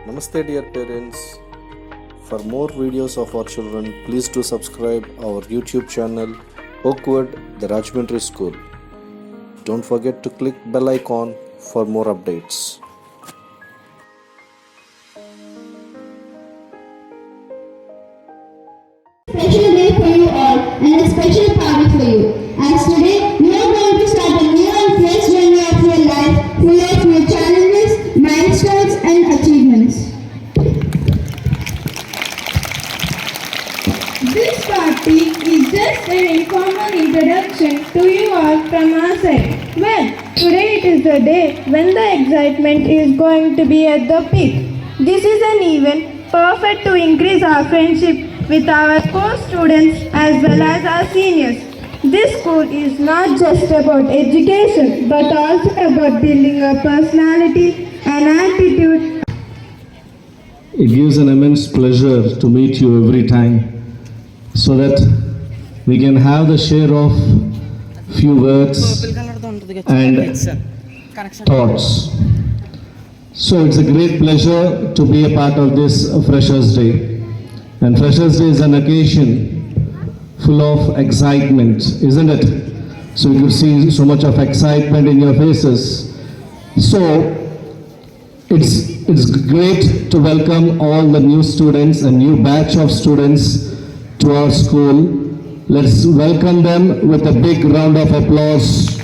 Namaste dear parents. For more videos of our children, please do subscribe our YouTube channel Oakwood the Rajahmundry School. Don't forget to click bell icon for more updates. Special day for you all and a special party for you. As today you are going to start a new and fresh journey of your life full of new challenges, milestones and achievements. This party is just an informal introduction to you all from our side. Well, today it is the day when the excitement is going to be at the peak. This is an event perfect to increase our friendship with our core students as well as our seniors. This school is not just about education but also about building a personality and attitude. It gives an immense pleasure to meet you every time so that we can have the share of few words and thoughts. So it's a great pleasure to be a part of this Freshers' Day. And Freshers' Day is an occasion full of excitement, isn't it? So you could see so much of excitement in your faces. So it's great to welcome all the new students, a new batch of students to our school. Let's welcome them with a big round of applause.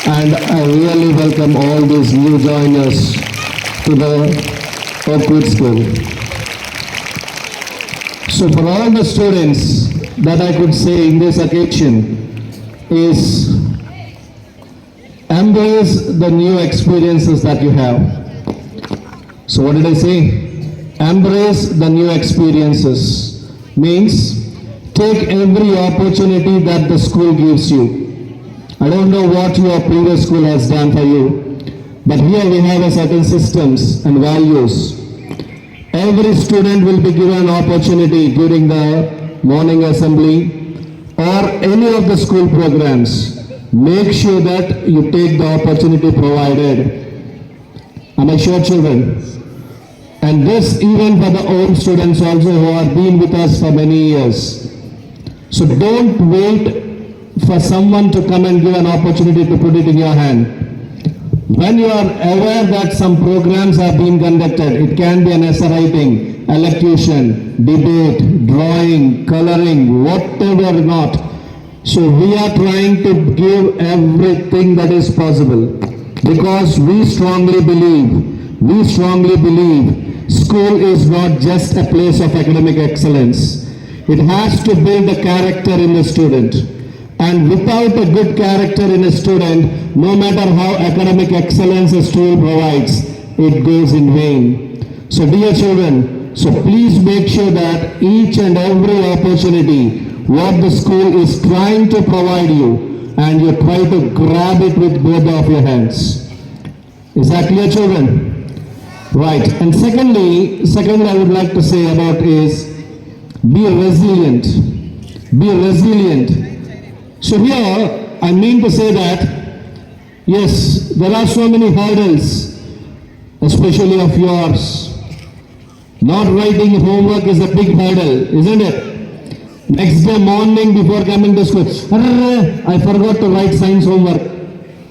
And I really welcome all these new joiners to the Oakwood School. So for all the students that I could say in this occasion is embrace the new experiences that you have. So what did I say? Embrace the new experiences means take every opportunity that the school gives you. I don't know what your previous school has done for you, but here we have a certain systems and values. Every student will be given an opportunity during the morning assembly or any of the school programs. Make sure that you take the opportunity provided. Am I sure, children? And this even for the old students also who have been with us for many years. So don't wait for someone to come and give an opportunity to put it in your hand. When you are aware that some programs are being conducted, it can be an essay writing, elocution, debate, drawing, coloring, whatever not. So we are trying to give everything that is possible because we strongly believe school is not just a place of academic excellence. It has to build a character in the student. And without a good character in a student, no matter how academic excellence a school provides, it goes in vain. So dear children, so please make sure that each and every opportunity what the school is trying to provide you, and you try to grab it with both of your hands. Is that clear, children? Right. And secondly, I would like to say about is be resilient. Be resilient. So here, I mean to say that, yes, there are so many hurdles, especially of yours. Not writing homework is a big hurdle, isn't it? Next day morning before coming to school, I forgot to write science homework.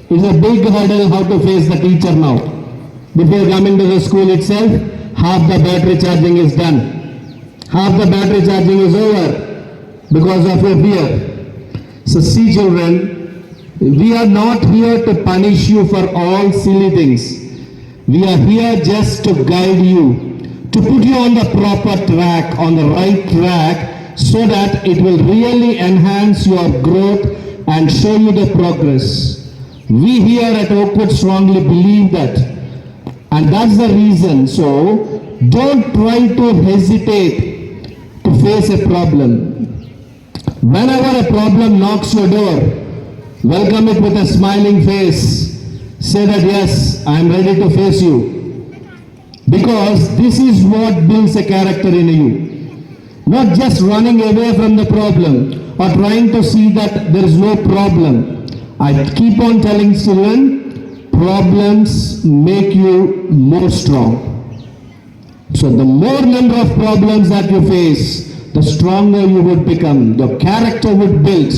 It's a big hurdle how to face the teacher now. Before coming to the school itself, half the battery charging is done. Half the battery charging is over because of your fear. So see children, we are not here to punish you for all silly things. We are here just to guide you, to put you on the proper track, on the right track, so that it will really enhance your growth and show you the progress. We here at Oakwood strongly believe that. And that's the reason. So don't try to hesitate to face a problem. Whenever a problem knocks your door, welcome it with a smiling face. Say that yes, I am ready to face you. Because this is what builds a character in you. Not just running away from the problem or trying to see that there is no problem. I keep on telling children, problems make you more strong. So the more number of problems that you face, the stronger you would become. Your character would build,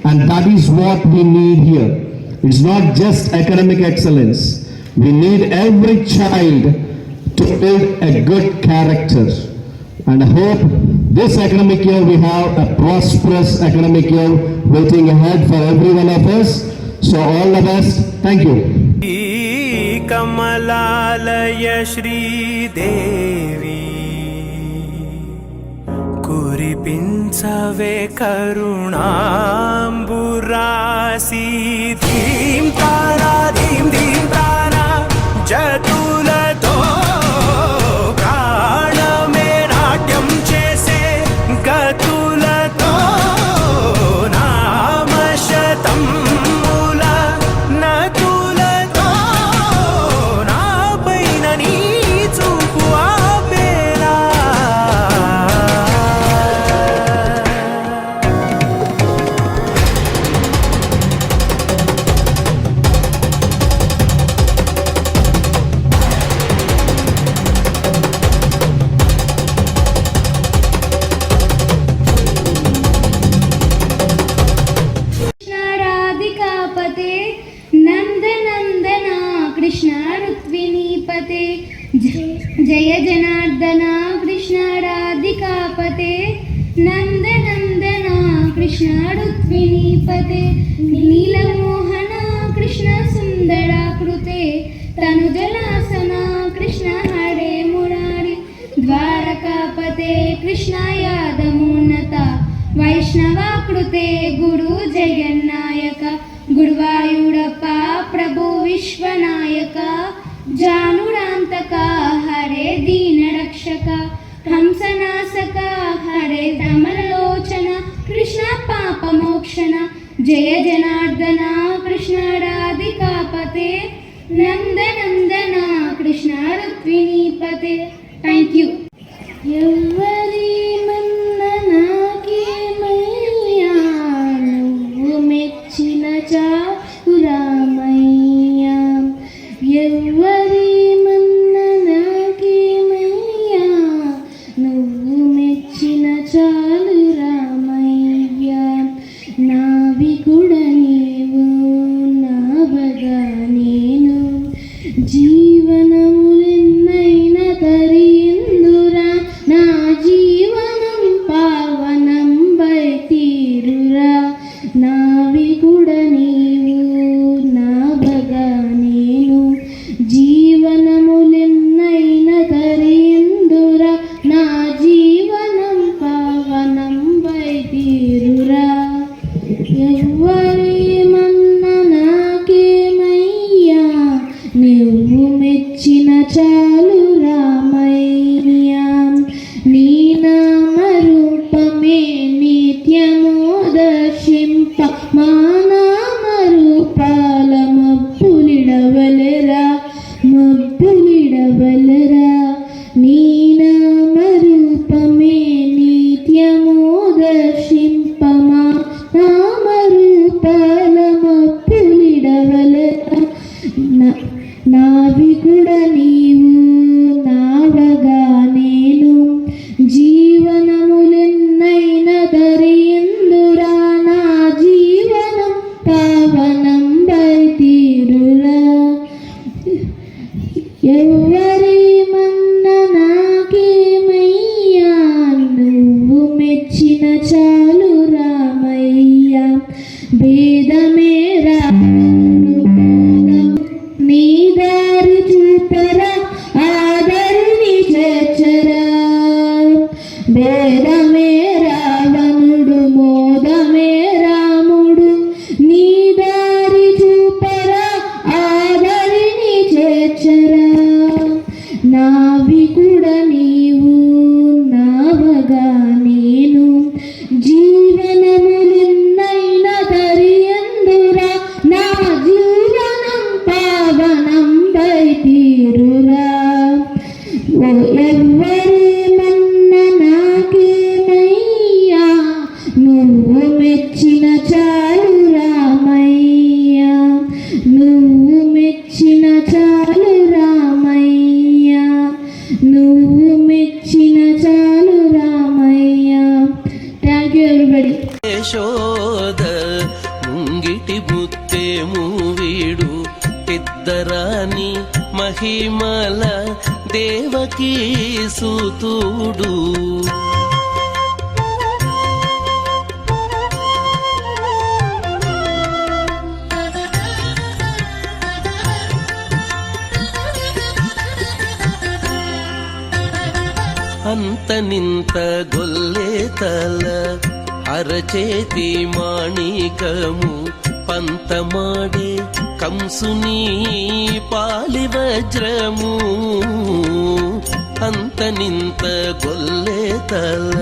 and that is what we need here. It's not just academic excellence. We need every child to build a good character. And I hope this academic year we have a prosperous academic year waiting ahead for every one of us. So all the best. Thank you. Kamalalaya Sridevi कुरिपिंचवे करुणांबुरासी धीम तारा जतुलतो प्राणमे नाट्यं चेसे गतुलतो नामशतं मूल नतुलतो नापैन नी चूपु आपेला राधिकापते नंद नंदना कृष्ण रुक्मिणीपते जय जनार्दना कृष्ण राधिकापते नंद नंदना कृष्ण रुक्मिणीपते नीलमोहना कृष्ण सुंदराकृते तनुजलासना कृष्ण हरे मुरारी द्वारकापते कृष्ण यादमोन्नता वैष्णवाकृते गुरु जगन्नायक गुरुवायूरप्प प्रभु विश्वनायक जानुरांतक हरे दीनरक्षक हंसनासक हरे कमललोचन कृष्ण पापमोक्षण जय जनार्दन कृष्ण राधिकापते नंद नंदना कृष्ण रुक्मिणीपते. Thank you. ఎవరి మన్ననాకేమయ్యా నువ్వు మెచ్చిన చాలు రామయ్యా ఎవరి మన్ననాకేమయ్యా నువ్వు మెచ్చిన చాలు రామయ్యా నావి కూడా నీవు నావగా నేను జీవనములెన్నైన తరియందురా నా జీవనం పావనం బైతీరురా నావి కూడా నీవు నావగా నేను జీవనములెన్నైన తరియందురా నా జీవనం పావనం బైతీరురా ఎవరి మన్ననాకేమయ్యా నువ్వు మెచ్చిన చాలు రామయ్యా నీ నామరూపమే నిత్యము దర్శింప మా నామరూపాల మబ్బులిడవలెరా నీ నామరూపమే నిత్యము దర్శింప మా నామరూపాల మబ్బులిడవలెరా నావి కూడా నీవు నావగా నేను జీవనములెన్నైన దరియందురా నా జీవనం పావనం బైతీరురా ఎవరి మన్ననాకేమయ్యా నువ్వు మెచ్చిన చాలు రామయ్యా భేదమే నీ దారి చూపరా ఆదరిని చేర్చరా భేదమే రావణుడు మోదమే రాముడు నీ దారి చూపరా ఆదరిని చేర్చరా నావి కూడా నీవు నావగా నేను జీవనములెన్నైన దరియందురా నా జీవనం పావనం బైతీరురా ఎవరి మన్ననాకేమయ్యా నువ్వు మెచ్చిన చాలు రామయ్యా నువ్వు మెచ్చిన చాలు రామయ్యా మహిమల దేవకీ సుతుడు అంతనింత గొల్లేతల అరచేతి మాణికము పంతమాడే కంసుని పాలి వజ్రము అంతనింత గొల్లేతల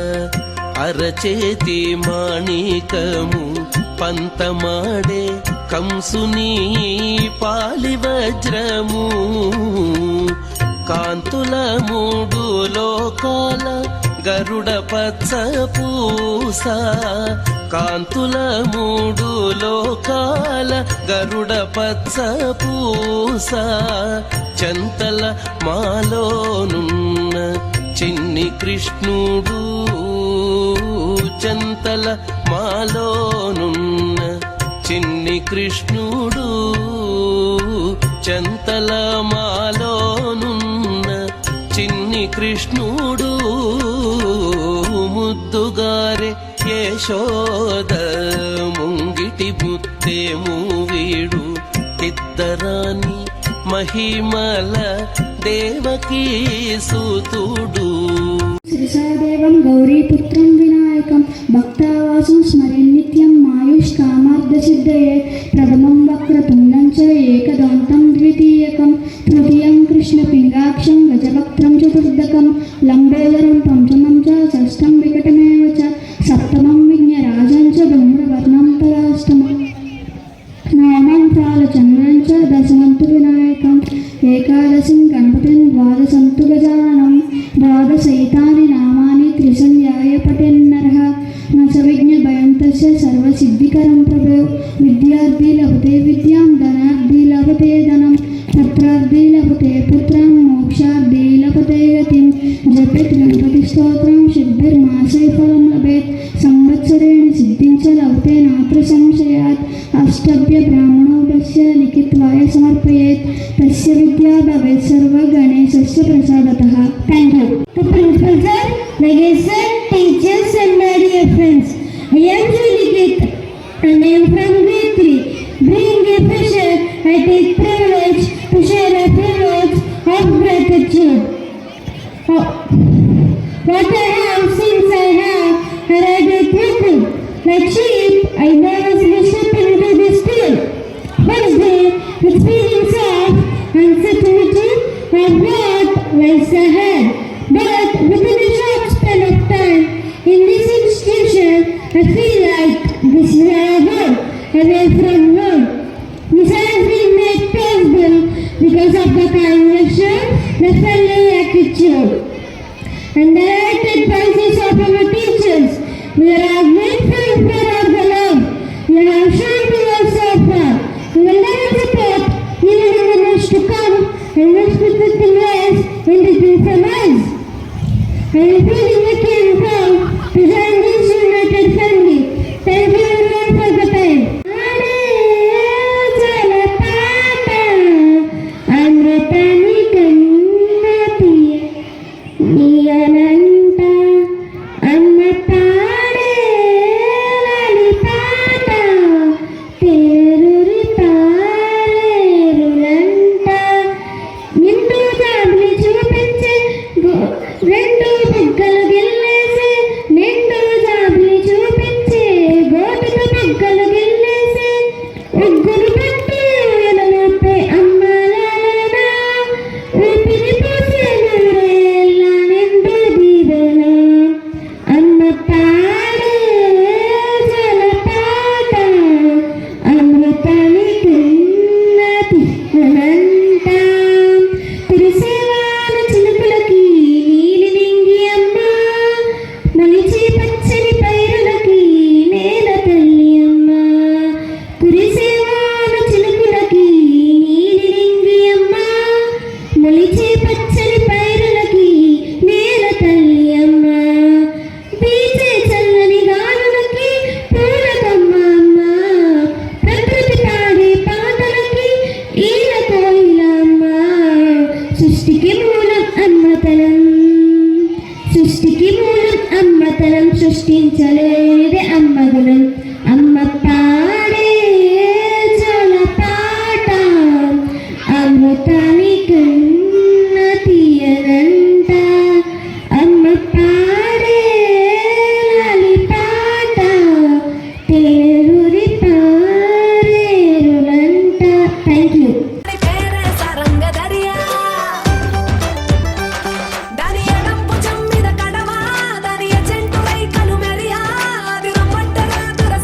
అరచేతి మాణికము పంతమాడే కంసుని పాలి వజ్రము కాంతుల మూడు లోకాల గరుడ పచ్చ పూస కాంతుల మూడు లోకాల గరుడ పచ్చ పూస చంతల మాలోనున్న చిన్ని కృష్ణుడు చంతల మాలోనున్న చిన్ని కృష్ణుడు చంతల మాలోనున్న చిన్ని కృష్ణుడు ముద్దుగారే యశోద ముంగిటి ముత్తేము వీడు ఇద్దరాని మహిమల దేవకీ సుతుడు శ్రీసాదేవం గౌరీపుత్రం వినాయకం భక్తావాసం స్మరే నిత్యం ఆయుష్కామార్థసిద్ధయే ప్రథమం వక్రతుండం చ ఏకదంతం ద్వితీయకం తృతీయం కృష్ణపింగాక్షం గజవక్త్రం చతుర్దకం లంబోదరం పంచమం చ షష్ఠం వికటమేవ చ సప్తమం విఘ్నరాజం చ ధూమ్రవర్ణం పరాష్టమం నవమం ప్రాలచంద్రం చ దశమం తు వినాయకం ఏకాదశిం గణపతిం ద్వాదశం తు గజాననం ద్వాదశైతాని నామాని త్రిసంధ్యాయ పఠేన్నరః న స విఘ్నభయం తస్య సర్వసిద్ధికరం ప్రభో విద్యార్థి లభతే విద్యాం ధనార్థి లభతే ధనం పుత్రార్థి లభతే పుత్రం మోక్షార్థి లభతే గతిం జపేత్ గణపతి స్తోత్రం సిద్ధిర్మాసై ఫలం లభేత్ సంవత్సరేణ సిద్ధిం చ లభతే నాత్ర సంశయాత్ అష్టభ్య బ్రాహ్మణో తస్య లిఖిత్వాయ సమర్పయేత్ తస్య విద్యా భవేత్ సర్వగణేశస్య ప్రసాదతః. Thank you. The principal sir, my sir, teachers and my dear friends, I am Juliet and I am from grade 3. Being a fresher, I take privilege to share a few words of gratitude. What I have since I have arrived at people. Like sheep, I nervously step into this field. First day, with feelings of uncertainty of what lies ahead. But within a short span of time, in this institution, I feel like this is where I go, away from home. This has been made possible because of the kind gesture, the friendly attitude, and the right advices of our teachers. We are grateful for all the love you have shown to us so far. We will never support even in the years to come and wish with the ways in between from us. I am feeling lucky and proud to join this united family. Thank you everyone for the time. అమృతని కన్నతియ నీయనంట అమ్మ పాడే పాట పేరురి పారేరులంట నిండు జాబిలి చూపించే రెండు బుగ్గలు గిల్లేసి నిండు జాబిలి చూపించే గోటుకు బుగ్గలు గిల్లేసి ఉగ్గురు పట్టి అమ్మలనా ఊపిరి పోసే నూరేళ్ళ నింద సృష్టికి మూలం అమ్మతనం, సృష్టికి మూలం అమ్మతనం, సృష్టించలేదే అమ్మగుణం. అమ్మ పాడే జల పాట అమృతానికన్న తీయనంట. అమ్మ పాడే లాలి పాట తేరూరి పారేరులంట. Thank you. పేరే సరంగ దరియా దాని ఎడంపు జమ్మిద కడవా దాని ఎజెంటు రైకలు మెరియా అది రమ్మంటరా దుర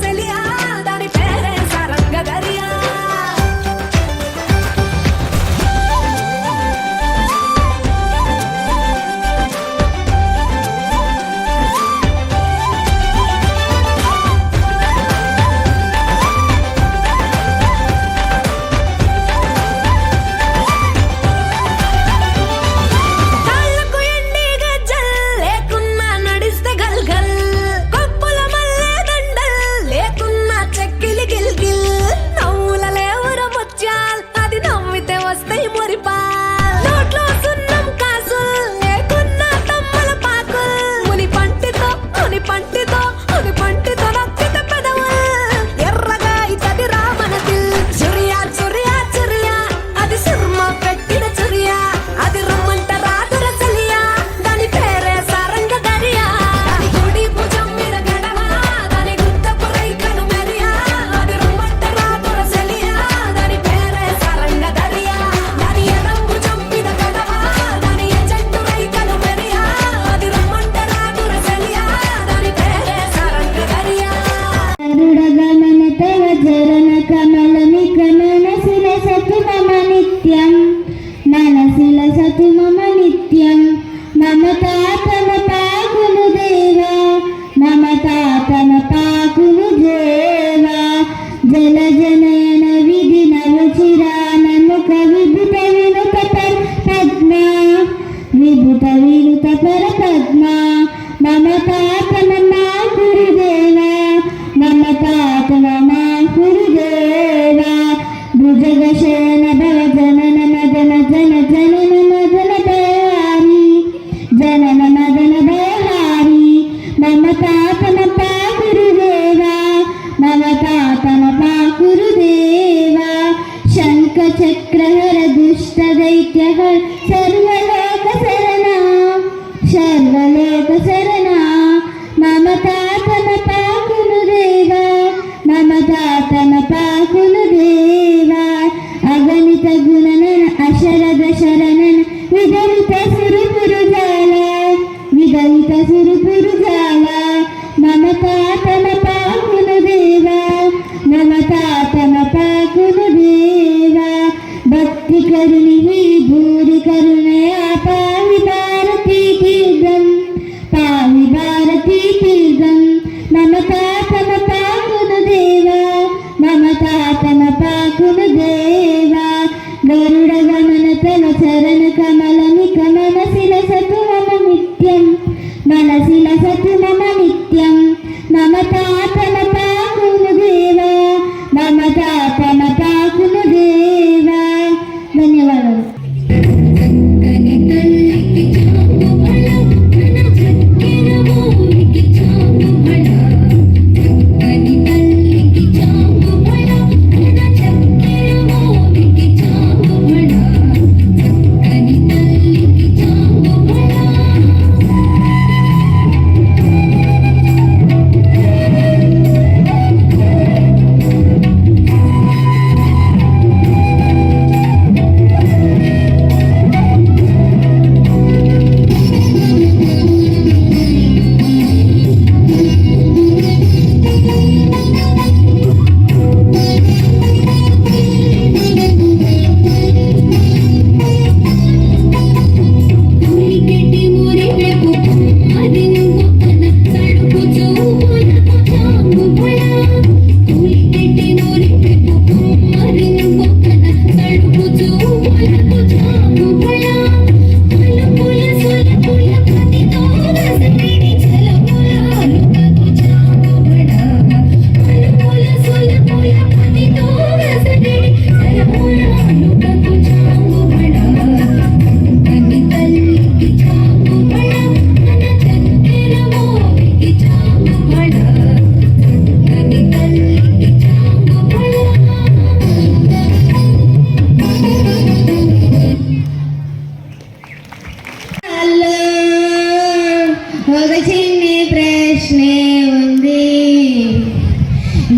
ఒక చిన్ని ప్రశ్నే ఉంది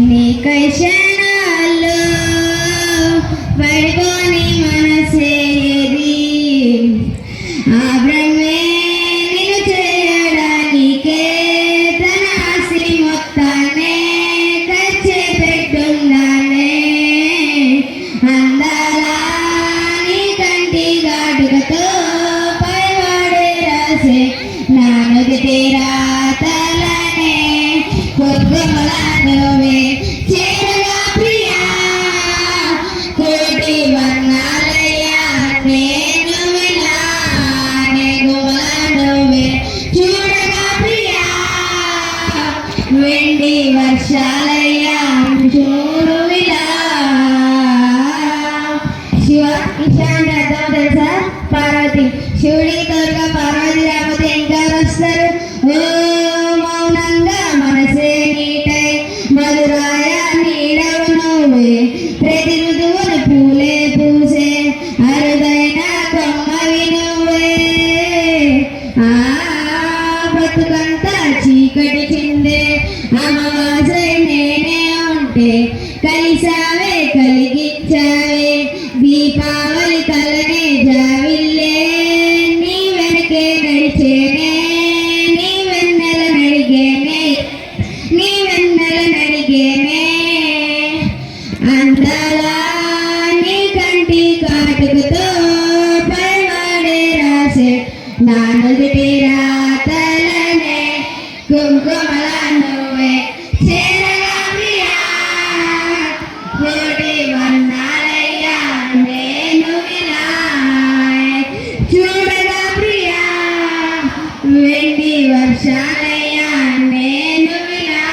నీకై క్షణాల్లో పడిపోని మనసేది ఆ బ్రహ్మే నిన్ను చేయడానికే తన ఆస్తి మొత్తాన్నే ఖర్చు పెట్టుందానే అందాలా నీ కంటి గాటుకతో పైవాడే రాసే నానుడి రాతలనే కొద్దుమలానోవే చేరగా ప్రియా కోటి వర్ణాలయ్యా నేను విలానే గుమలానోవే చూడగా ప్రియా వెండి వర్షాలయ్యా చూడు విలా శివ ఈశాన్య అర్థం తెలుసా పార్వతి శివుడికి తోడుగా పార్వతి లేకపోతే ఇంకా వస్తారు ఓ మౌనంగా మనసే నీటై మధురాయ నీడవు నువ్వే ప్రతి ఋతువును పూలే పూసే అరుదైన కొమ్మవి నువ్వే ఆ బతుకంతా చీకటి చిందే అమావాస్య నేనే ఉంటే కలిసావే కలిగించావే దీపావళి కలనే జావిల్లే నీ వెనకే నడిచేనే నీ వెన్నెల నడిగేనే నీ వెన్నెల నడిగేనే అందాలా నీ కంటి కాటుకతో పైవాడే రాసే నానుడి రాతలనే కుంకుమల నువ్వే చేరగా ప్రియా కోటి వర్ణాలయ్యా నేను విలాయ్ చూడగా ప్రియా వెండి వర్షాలయ్యా నేను విలా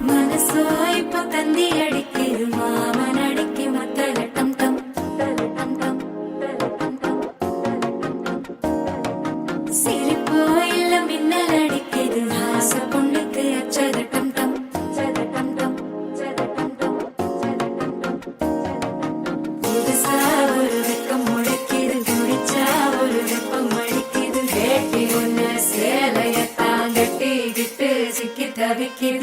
మనసు అయిపోతుంది అడికి మామనడికి మత్తల టం టం సిరిపోయిల మిన్నలడికి హాస పొండుకు అచ్చద టం టం புதுசா ஒரு வெக்கம் முளைக்குது குடிச்சா ஒரு வெப்பம் அடிக்குது வேட்டி ஒண்ணு சேலையத்தான் கட்டிக்கிட்டு சிக்கி தவிக்குது